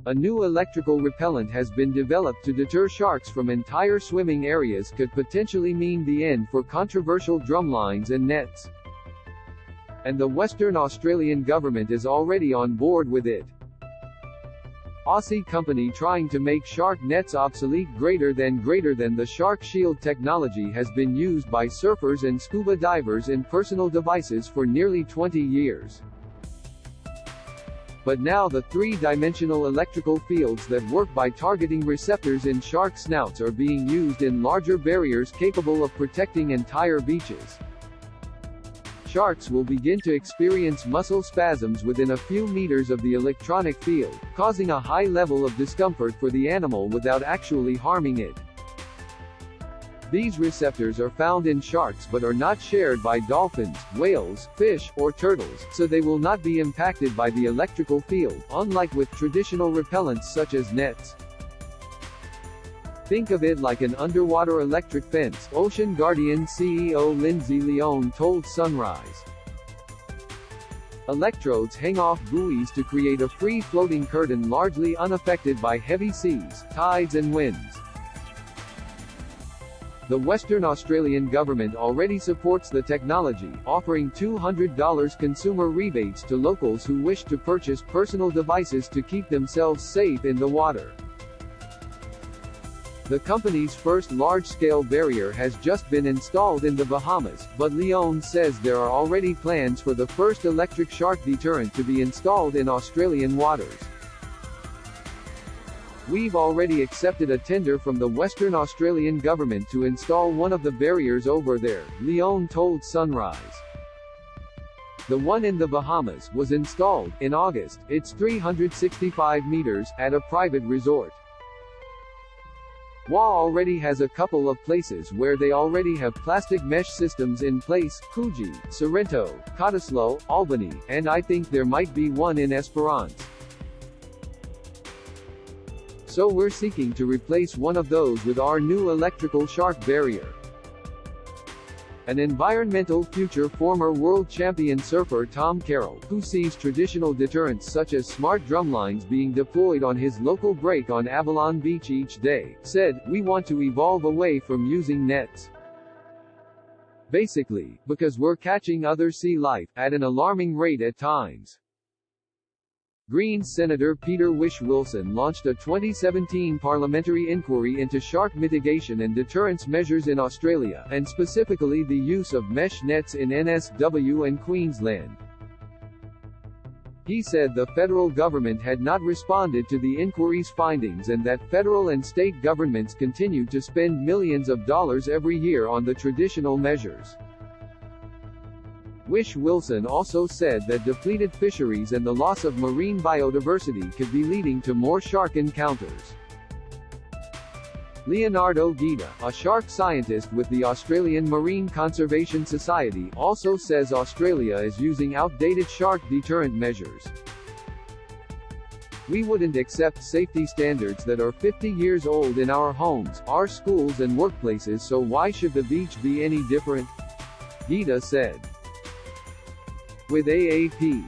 A new electrical repellent has been developed to deter sharks from entire swimming areas, could potentially mean the end for controversial drumlines and nets. And the Western Australian government is already on board with it. Aussie company trying to make shark nets obsolete. Greater than the shark shield technology has been used by surfers and scuba divers in personal devices for nearly 20 years. But now the three-dimensional electrical fields that work by targeting receptors in shark snouts are being used in larger barriers capable of protecting entire beaches. Sharks will begin to experience muscle spasms within a few meters of the electronic field, causing a high level of discomfort for the animal without actually harming it. These receptors are found in sharks but are not shared by dolphins, whales, fish, or turtles, so they will not be impacted by the electrical field, unlike with traditional repellents such as nets. Think of it like an underwater electric fence, Ocean Guardian CEO Lindsay Leone told Sunrise. Electrodes hang off buoys to create a free-floating curtain largely unaffected by heavy seas, tides and winds. The Western Australian government already supports the technology, offering $200 consumer rebates to locals who wish to purchase personal devices to keep themselves safe in the water. The company's first large-scale barrier has just been installed in the Bahamas, but Leone says there are already plans for the first electric shark deterrent to be installed in Australian waters. We've already accepted a tender from the Western Australian government to install one of the barriers over there, Leone told Sunrise. The one in the Bahamas was installed, in August, it's 365 meters, at a private resort. WA already has a couple of places where they already have plastic mesh systems in place, Coogee, Sorrento, Cottesloe, Albany, and I think there might be one in Esperance. So we're seeking to replace one of those with our new electrical shark barrier. An environmental future former world champion surfer Tom Carroll, who sees traditional deterrents such as smart drumlines being deployed on his local break on Avalon Beach each day, said, "We want to evolve away from using nets. Basically, because we're catching other sea life, at an alarming rate at times." Greens Senator Peter Whish-Wilson launched a 2017 parliamentary inquiry into shark mitigation and deterrence measures in Australia, and specifically the use of mesh nets in NSW and Queensland. He said the federal government had not responded to the inquiry's findings and that federal and state governments continued to spend millions of dollars every year on the traditional measures. Whish-Wilson also said that depleted fisheries and the loss of marine biodiversity could be leading to more shark encounters. Leonardo Guida, a shark scientist with the Australian Marine Conservation Society, also says Australia is using outdated shark deterrent measures. "We wouldn't accept safety standards that are 50 years old in our homes, our schools and workplaces, so why should the beach be any different?" Guida said. With AAP.